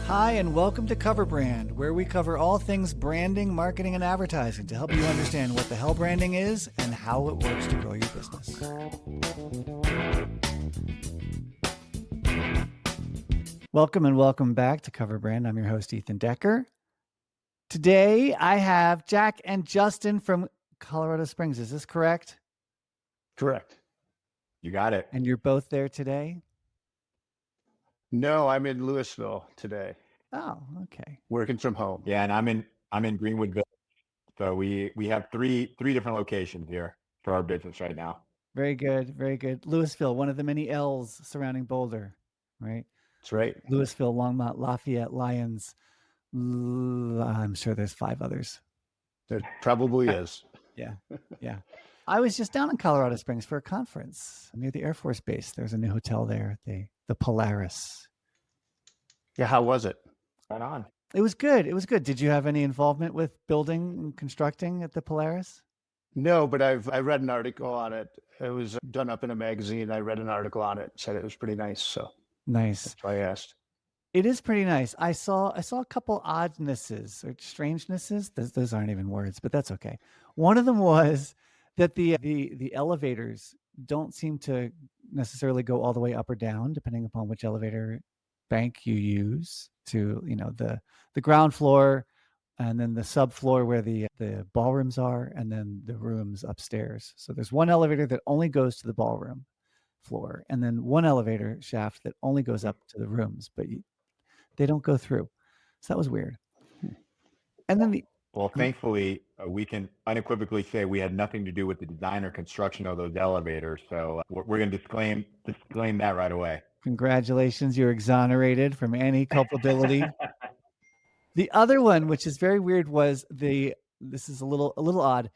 Hi, and welcome to Cover Brand, where we cover all things branding, marketing, and advertising to help you understand what the hell branding is and how it works to grow your business. Welcome and welcome back to Cover Brand. I'm your host, Ethan Decker. Today, I have Jack and Justin from Colorado Springs. Is this correct? Correct. You got it. And you're both there today? No, I'm in Louisville today, Oh, okay. working from home. Yeah, and I'm in Greenwood Village. So we have three different locations here for our business right now. Very good. Very good. Louisville, one of the many L's surrounding Boulder, right? That's right. Louisville, Longmont, Lafayette, Lyons. I'm sure there's 5 others. There probably is. Yeah. Yeah. I was just down in Colorado Springs for a conference near the Air Force Base. There's a new hotel there, the Polaris. Yeah, how was it? Right on. It was good. It was good. Did you have any involvement with building and constructing at the Polaris? No, but I read an article on it. It was done up in a magazine. I read an article on it, said it was pretty nice. So Nice. that's why I asked. It is pretty nice. I saw a couple oddnesses or strangenesses. Those aren't even words, but that's okay. One of them was that the elevators don't seem to necessarily go all the way up or down, depending upon which elevator bank you use. To the ground floor, and then the subfloor where the ballrooms are, and then the rooms upstairs. So there's one elevator that only goes to the ballroom floor, and then one elevator shaft that only goes up to the rooms, but they don't go through. So that was weird. And then Well, thankfully, we can unequivocally say we had nothing to do with the design or construction of those elevators. So we're going to disclaim that right away. Congratulations, you're exonerated from any culpability. The other one, which is very weird, was this is a little odd.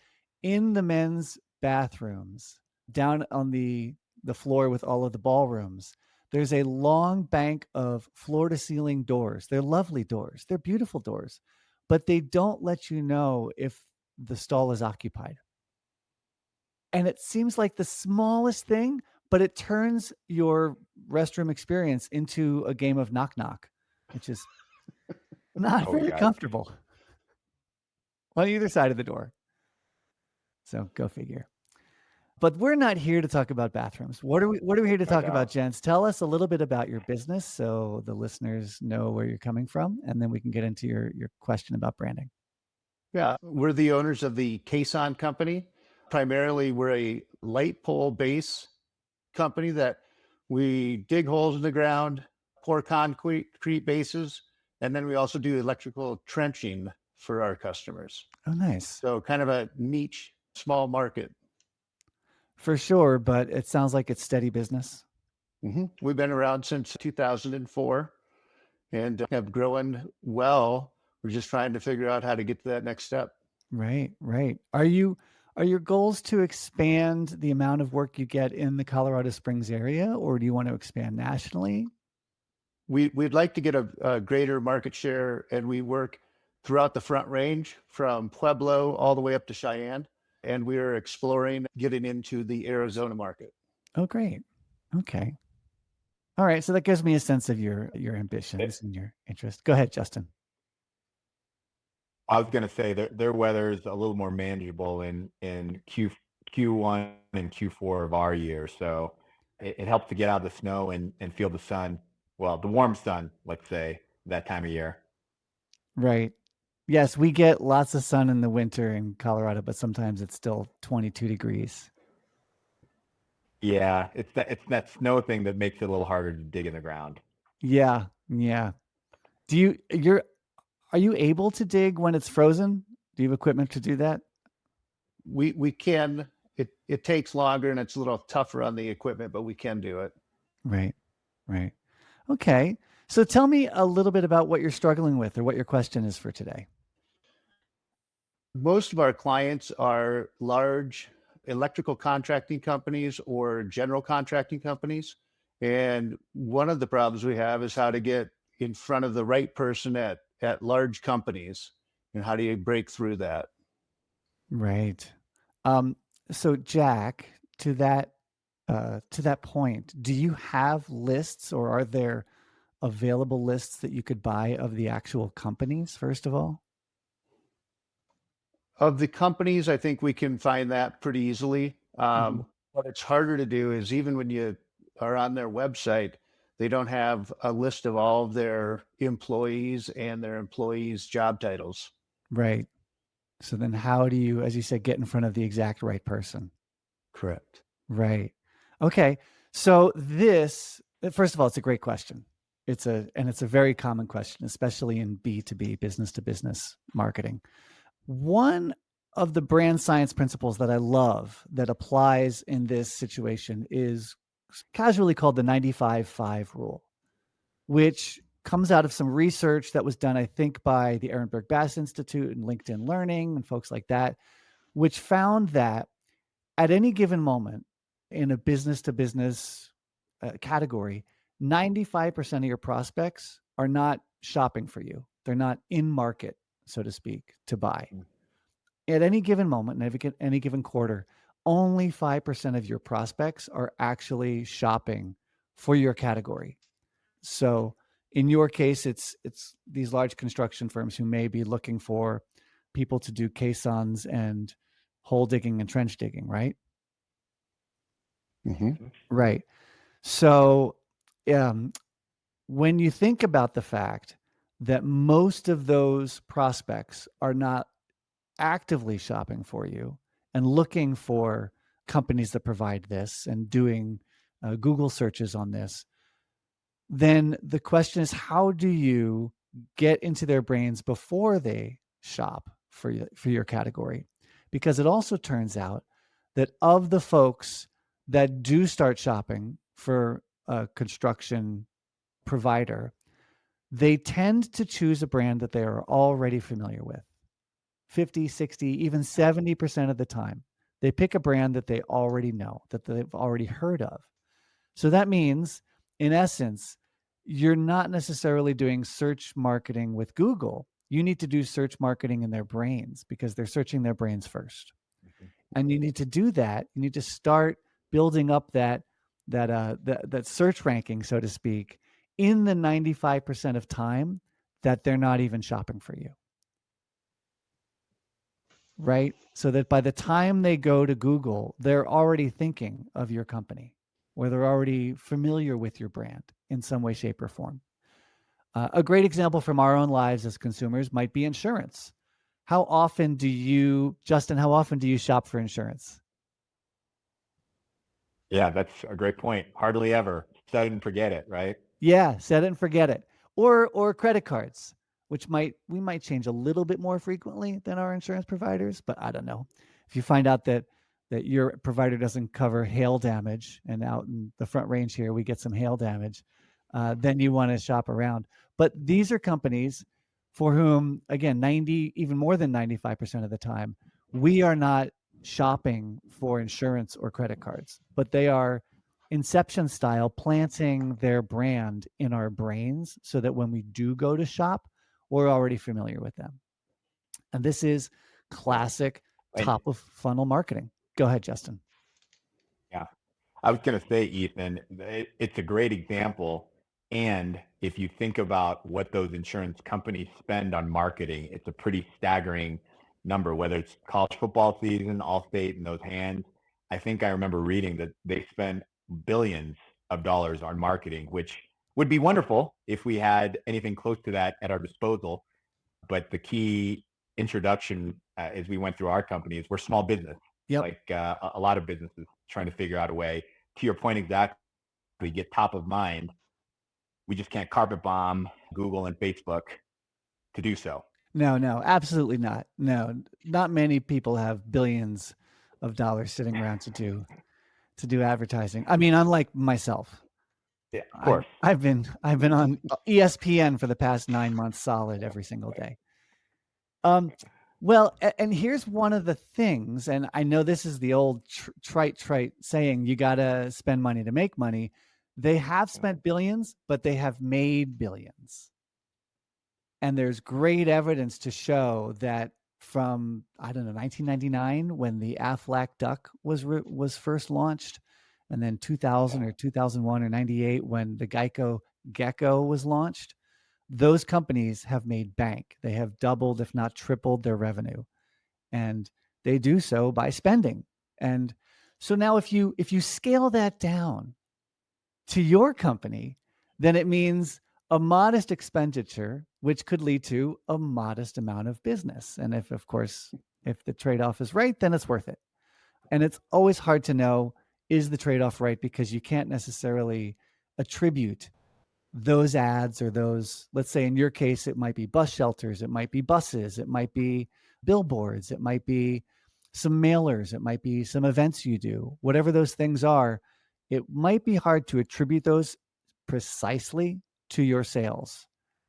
In the men's bathrooms, down on the floor with all of the ballrooms, there's a long bank of floor to ceiling doors. They're lovely doors. They're beautiful doors, but they don't let you know if the stall is occupied. And it seems like the smallest thing, but it turns your restroom experience into a game of knock knock, which is not very comfortable on either side of the door. So go figure. But we're not here to talk about bathrooms. What are we here to talk about, gents? Tell us a little bit about your business so the listeners know where you're coming from, and then we can get into your question about branding. Yeah, we're the owners of the Caisson Company. Primarily, we're a light pole base company that we dig holes in the ground, pour concrete bases, and then we also do electrical trenching for our customers. Oh, nice. So kind of a niche, small market. For sure, but it sounds like it's steady business. Mm-hmm. We've been around since 2004 and have grown well. We're just trying to figure out how to get to that next step. Right. Are your goals to expand the amount of work you get in the Colorado Springs area, or do you want to expand nationally? We'd like to get a greater market share, and we work throughout the Front Range from Pueblo all the way up to Cheyenne. And we are exploring getting into the Arizona market. Oh, great. Okay. All right. So that gives me a sense of your ambitions and your interest. Go ahead, Justin. I was going to say their weather is a little more manageable in Q1 and Q4 of our year. So it helps to get out of the snow and feel the sun. Well, the warm sun, let's say, that time of year. Right. Yes, we get lots of sun in the winter in Colorado, but sometimes it's still 22 degrees. Yeah, it's that snow thing that makes it a little harder to dig in the ground. Yeah. Are you able to dig when it's frozen? Do you have equipment to do that? We can. It takes longer and it's a little tougher on the equipment, but we can do it. Right. Okay. So tell me a little bit about what you're struggling with or what your question is for today. Most of our clients are large electrical contracting companies or general contracting companies. And one of the problems we have is how to get in front of the right person at large companies, and how do you break through that? Right. So Jack, to that point, do you have lists, or are there available lists that you could buy of the actual companies, first of all? Of the companies, I think we can find that pretty easily. Mhm. What it's harder to do is even when you are on their website, they don't have a list of all of their employees and their employees' job titles. Right. So then how do you, as you said, get in front of the exact right person? Correct. Right. Okay. So first of all, it's a great question. It's a very common question, especially in B2B, business to business marketing. One of the brand science principles that I love that applies in this situation is casually called the 95-5 rule, which comes out of some research that was done, I think, by the Ehrenberg Bass Institute and LinkedIn Learning and folks like that, which found that at any given moment in a business to business category, 95% of your prospects are not shopping for you. They're not in market, so to speak, to buy. At any given moment, in any given quarter, only 5% of your prospects are actually shopping for your category. So in your case, it's these large construction firms who may be looking for people to do caissons and hole digging and trench digging, right? Hmm. Right. So when you think about the fact that most of those prospects are not actively shopping for you and looking for companies that provide this and doing Google searches on this, then the question is, how do you get into their brains before they shop for your category? Because it also turns out that of the folks that do start shopping for a construction provider, they tend to choose a brand that they are already familiar with. 50, 60, even 70% of the time, they pick a brand that they already know, that they've already heard of. So that means, in essence, you're not necessarily doing search marketing with Google. You need to do search marketing in their brains because they're searching their brains first. And you need to do that. You need to start building up that search ranking, so to speak, in the 95% of time that they're not even shopping for you. Right? So that by the time they go to Google, they're already thinking of your company or they're already familiar with your brand in some way, shape, or form. A great example from our own lives as consumers might be insurance. Justin, how often do you shop for insurance? Yeah, that's a great point. Hardly ever. Set it and forget it, right? Yeah, set it and forget it. Or credit cards, which we might change a little bit more frequently than our insurance providers, but I don't know. If you find out that your provider doesn't cover hail damage, and out in the Front Range here we get some hail damage, then you want to shop around. But these are companies for whom, again, 90, even more than 95% of the time, we are not shopping for insurance or credit cards, but they are Inception style planting their brand in our brains so that when we do go to shop, we're already familiar with them. And this is classic And top of funnel marketing. Go ahead, Justin. yeah, I was going to say, Ethan, it's a great example. And if you think about what those insurance companies spend on marketing, it's a pretty staggering number, whether it's college football season, Allstate, and those hands. I think I remember reading that they spend billions of dollars on marketing, which would be wonderful if we had anything close to that at our disposal. But the key introduction as we went through our company is we're small business, Yep. like a lot of businesses trying to figure out a way. To your point exactly, we get top of mind. We just can't carpet bomb Google and Facebook to do so. No, absolutely not. No, not many people have billions of dollars sitting around to do advertising. I mean, unlike myself. Yeah, of course. I've been on ESPN for the past 9 months solid every single day. Well, and here's one of the things, and I know this is the old trite saying, you got to spend money to make money. They have spent billions, but they have made billions. And there's great evidence to show that from, I don't know, 1999 when the Aflac Duck was first launched, and then 2000 or 2001 or 98 when the Geico Gecko was launched, those companies have made bank. They have doubled, if not tripled, their revenue. And they do so by spending. And so now if you scale that down to your company, then it means a modest expenditure, which could lead to a modest amount of business. And if, of course, if the trade-off is right, then it's worth it. And it's always hard to know, is the trade-off right? Because you can't necessarily attribute those ads or those, let's say in your case, it might be bus shelters, it might be buses, it might be billboards, it might be some mailers, it might be some events you do, whatever those things are, it might be hard to attribute those precisely to your sales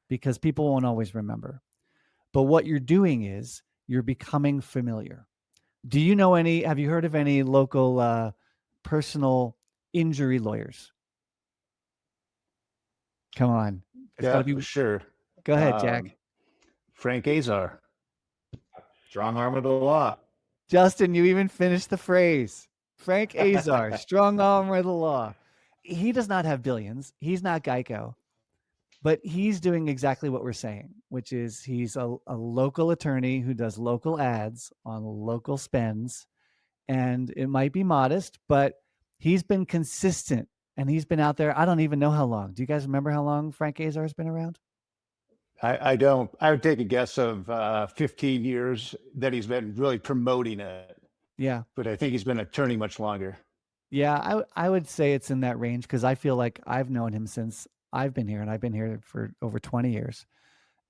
because people won't always remember. But what you're doing is you're becoming familiar. Do you know any, have you heard of any local personal injury lawyers? Come on. It's got to Yeah, be. sure. Go ahead, Um, Jack. Frank Azar. Strong arm of the law. Justin, you even finished the phrase. Frank Azar, strong arm of the law. He does not have billions. He's not Geico, but he's doing exactly what we're saying, which is he's a local attorney who does local ads on local spends. And it might be modest, but he's been consistent and he's been out there. I don't even know how long. Do you guys remember how long Frank Azar has been around? I don't. I would take a guess of 15 years that he's been really promoting it, Yeah. but I think he's been attorney much longer. Yeah, I would say it's in that range because I feel like I've known him since I've been here, and I've been here for over 20 years.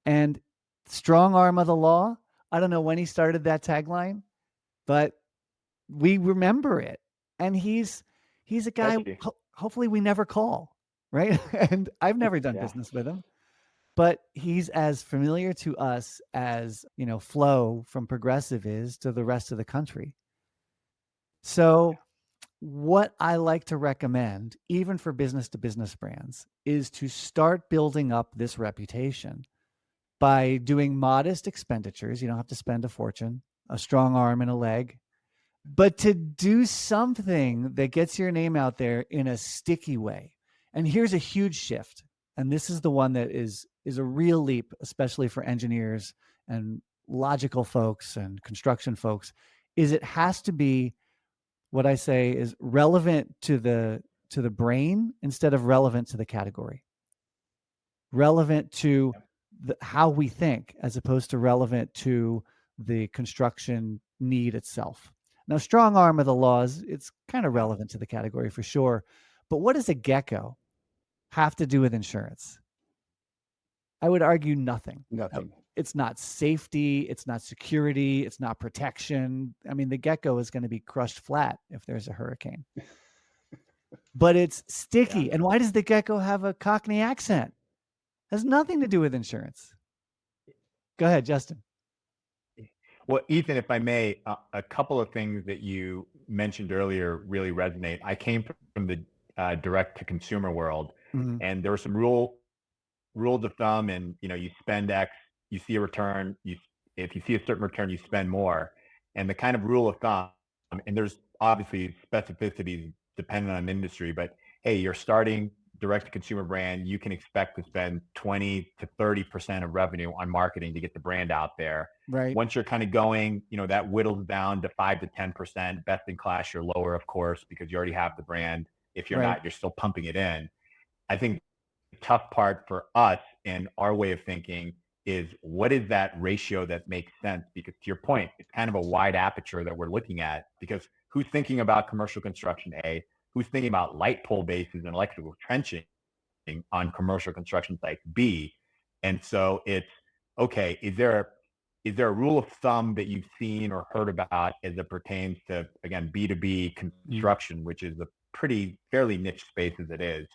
And strong arm of the law, I don't know when he started that tagline, but we remember it. And he's a guy Catchy. hopefully we never call, right? And I've never done Yeah. business with him, but he's as familiar to us as, Flo from Progressive is to the rest of the country. So what I like to recommend, even for business to business brands, is to start building up this reputation by doing modest expenditures. You don't have to spend a fortune, a strong arm and a leg, but to do something that gets your name out there in a sticky way. And here's a huge shift. And this is the one that is a real leap, especially for engineers and logical folks and construction folks, is it has to be what I say is relevant to the brain instead of relevant to the category. Relevant to how we think as opposed to relevant to the construction need itself. Now, strong arm of the laws, it's kind of Yeah. relevant to the category for sure. But what does a gecko have to do with insurance? I would argue nothing. Nothing. It's not safety, it's not security, it's not protection. I mean, the gecko is going to be crushed flat if there's a hurricane. But it's sticky. Yeah. And why does the gecko have a Cockney accent? Has nothing to do with insurance. Go ahead, Justin. Well, Ethan, if I may, a couple of things that you mentioned earlier really resonate. I came from the direct to consumer world, Mhm. and there were some rules of thumb, and you spend X, you see a return. If you see a certain return, you spend more. And the kind of rule of thumb, and there's obviously specificities depending on industry, but hey, you're starting direct to consumer brand, you can expect to spend 20 to 30% of revenue on marketing to get the brand out there. Right. Once you're kind of going, that whittles down to 5 to 10%. Best in class, you're lower, of course, because you already have the brand. If you're Right. not, you're still pumping it in. I think the tough part for us and our way of thinking is what is that ratio that makes sense? Because to your point, it's kind of a wide aperture that we're looking at, because who's thinking about commercial construction, A? Who's thinking about light pole bases and electrical trenching on commercial construction sites, B? And so it's, okay, is there a rule of thumb that you've seen or heard about as it pertains to, again, B2B construction, which is a fairly niche space as it is?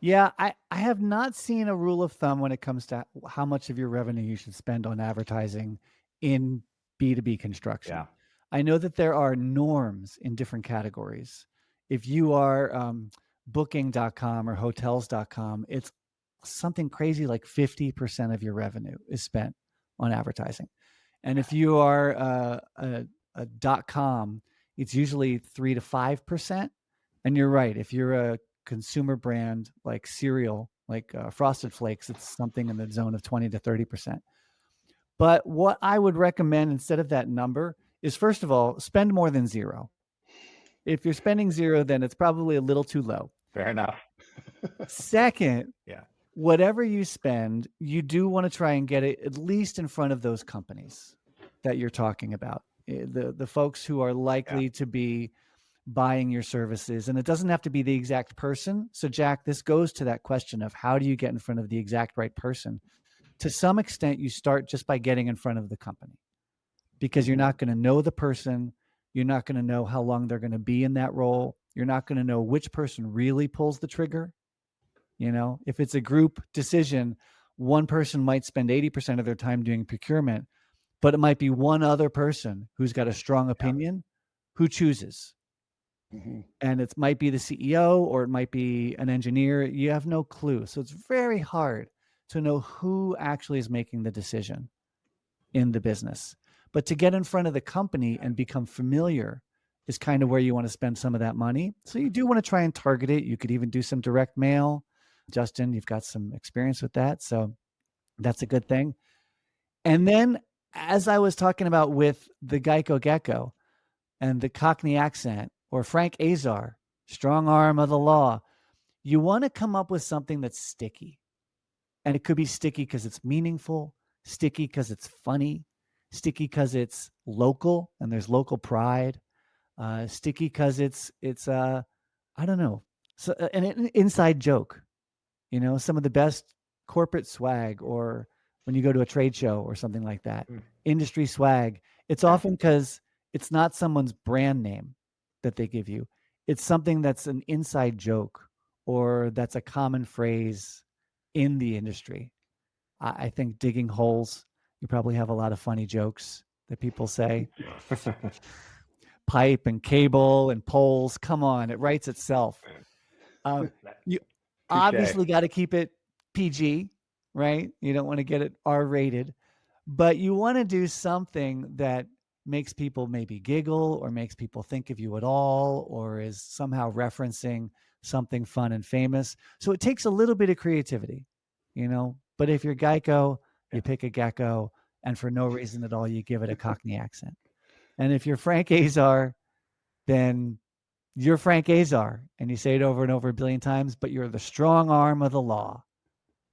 Yeah, I have not seen a rule of thumb when it comes to how much of your revenue you should spend on advertising in B2B construction. Yeah. I know that there are norms in different categories. If you are booking.com or hotels.com, it's something crazy like 50% of your revenue is spent on advertising. And if you are a .com, it's usually 3 to 5%. And you're right. If you're a consumer brand like cereal, like Frosted Flakes, it's something in the zone of 20 to 30%. But what I would recommend instead of that number is, first of all, spend more than zero. If you're spending zero, then it's probably a little too low. Fair enough. Second, Yeah. whatever you spend, you do want to try and get it at least in front of those companies that you're talking about, the folks who are likely to be buying your services. And it doesn't have to be the exact person. So, Jack, this goes to that question of how do you get in front of the exact right person? To some extent, you start just by getting in front of the company, because you're not going to know the person. You're not going to know how long they're going to be in that role. You're not going to know which person really pulls the trigger. You know, if it's a group decision, one person might spend 80% of their time doing procurement, but it might be one other person who's got a strong opinion who chooses. And it might be the CEO or it might be an engineer. You have no clue. So it's very hard to know who actually is making the decision in the business. But to get in front of the company and become familiar is kind of where you want to spend some of that money. So you do want to try and target it. You could even do some direct mail. Justin, you've got some experience with that. So that's a good thing. And then, as I was talking about with the Geico Gecko and the Cockney accent, or Frank Azar, strong arm of the law, you want to come up with something that's sticky. And it could be sticky because it's meaningful, sticky because it's funny, sticky because it's local and there's local pride, sticky because it's I don't know, so an inside joke. You know, some of the best corporate swag, or when you go to a trade show or something like that, industry swag, it's often because it's not someone's brand name that they give you. It's something that's an inside joke, or that's a common phrase in the industry. I think digging holes, you probably have a lot of funny jokes that people say. Pipe and cable and poles, come on, it writes itself. You obviously got to keep it PG, right? You don't want to get it R rated, but you want to do something that makes people maybe giggle or makes people think of you at all, or is somehow referencing something fun and famous. So it takes a little bit of creativity, you know. But if you're Geico, you pick a gecko, and for no reason at all, you give it a Cockney accent. And if you're Frank Azar, then you're Frank Azar, and you say it over and over a billion times, but you're the strong arm of the law.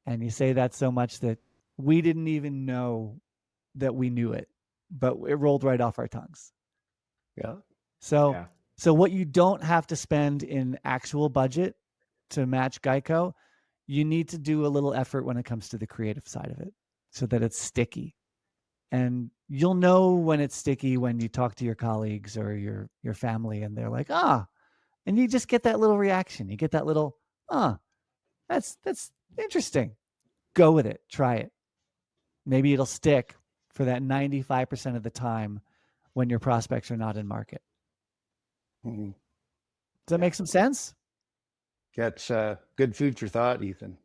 And you say that so much that we didn't even know that we knew it, but it rolled right off our tongues. Yeah. So, so what you don't have to spend in actual budget to match Geico, you need to do a little effort when it comes to the creative side of it, so that it's sticky. And you'll know when it's sticky when you talk to your colleagues or your family, and they're like, and you just get that little reaction. You get that little, that's interesting. Go with it. Try it. Maybe it'll stick for that 95% of the time when your prospects are not in market. Does that make some sense? That's good food for thought, Ethan.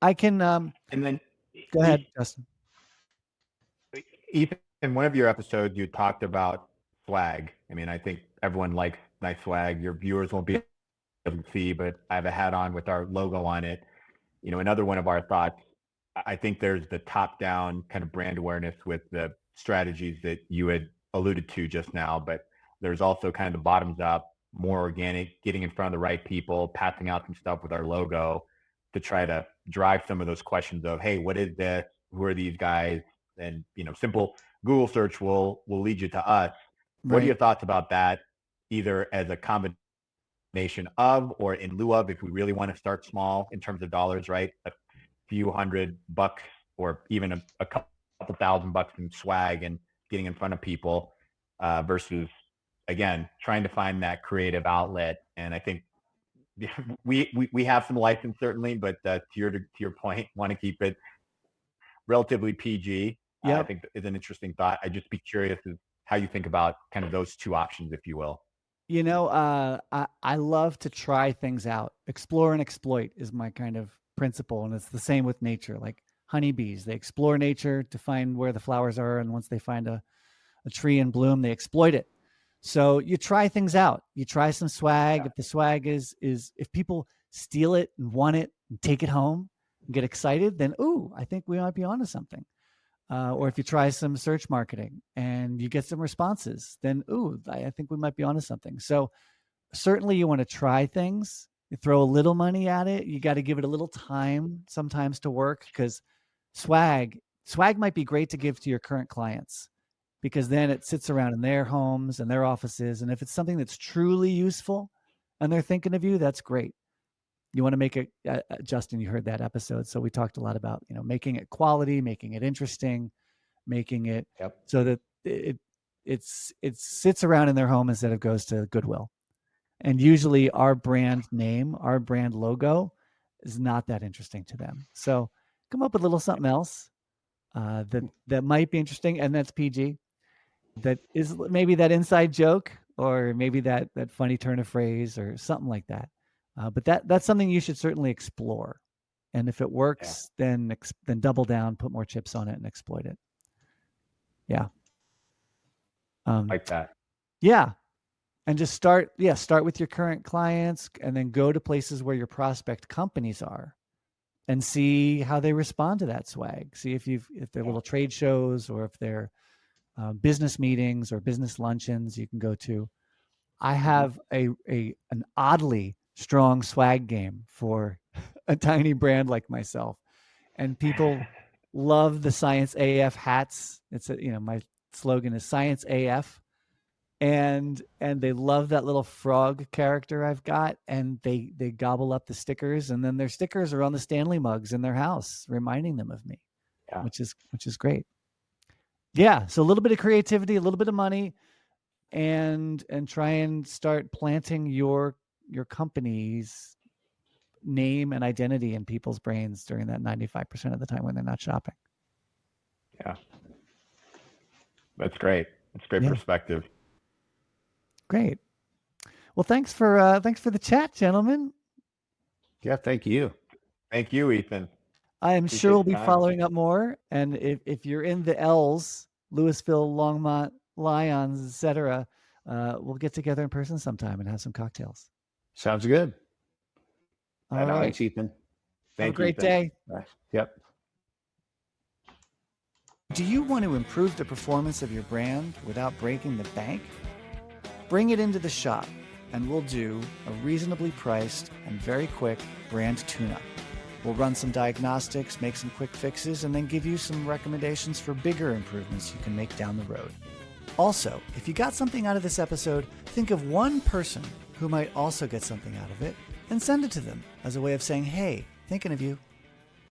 I can and then go ahead, Justin. Ethan, in one of your episodes, you talked about swag. I mean, I think everyone likes nice swag. Your viewers won't be able to see, but I have a hat on with our logo on it. You know, another one of our thoughts, I think there's the top-down kind of brand awareness with the strategies that you had alluded to just now, but there's also kind of the bottoms-up, more organic, getting in front of the right people, passing out some stuff with our logo to try to drive some of those questions of, hey, what is this? Who are these guys? And, you know, simple Google search will lead you to us. What are Right. your thoughts about that, either as a combination of or in lieu of, if we really want to start small in terms of dollars, right? A few $100 or even a couple $1,000 in swag and getting in front of people versus, again, trying to find that creative outlet. And I think we have some license certainly, but to your point, want to keep it relatively PG. I think is an interesting thought. I'd just be curious as how you think about kind of those two options, if you will. You know, I love to try things out. Explore and exploit is my kind of principle, and it's the same with nature. Like honeybees, they explore nature to find where the flowers are, and once they find a tree in bloom, they exploit it. So you try things out. You try some swag. If the swag is if people steal it and want it and take it home and get excited, then ooh, I think we might be onto something. Or if you try some search marketing and you get some responses, then ooh, I think we might be onto something. So certainly you want to try things. You throw a little money at it. You got to give it a little time sometimes to work, because swag might be great to give to your current clients, because then it sits around in their homes and their offices. And if it's something that's truly useful and they're thinking of you, that's great. You want to make it, Justin, you heard that episode. So we talked a lot about, making it quality, making it interesting, making it so that it sits around in their home instead of goes to Goodwill. And usually our brand name, our brand logo is not that interesting to them. So come up with a little something else that might be interesting, and that's PG. That is maybe that inside joke, or maybe that funny turn of phrase or something like that. But that's something you should certainly explore. And if it works, then double down, put more chips on it, and exploit it. Yeah. Like that. Yeah. And just start with your current clients, and then go to places where your prospect companies are and see how they respond to that swag. See if they're little trade shows, or if they're business meetings or business luncheons you can go to. I have an oddly strong swag game for a tiny brand like myself, and people love the Science AF hats. It's my slogan is Science AF, and they love that little frog character I've got, and they gobble up the stickers, and then their stickers are on the Stanley mugs in their house, reminding them of me, which is great. Yeah, so a little bit of creativity, a little bit of money, and try and start planting your company's name and identity in people's brains during that 95% of the time when they're not shopping. Yeah. That's great. That's great perspective. Great. Well, thanks for the chat, gentlemen. Yeah, thank you. Thank you, Ethan. I am sure we'll be following up more. And if you're in the L's, Louisville, Longmont, Lions, etc., we'll get together in person sometime and have some cocktails. Sounds good. All right. Thanks, Ethan. Have a great day. Bye. Yep. Do you want to improve the performance of your brand without breaking the bank? Bring it into the shop, and we'll do a reasonably priced and very quick brand tune-up. We'll run some diagnostics, make some quick fixes, and then give you some recommendations for bigger improvements you can make down the road. Also, if you got something out of this episode, think of one person who might also get something out of it and send it to them as a way of saying, hey, thinking of you.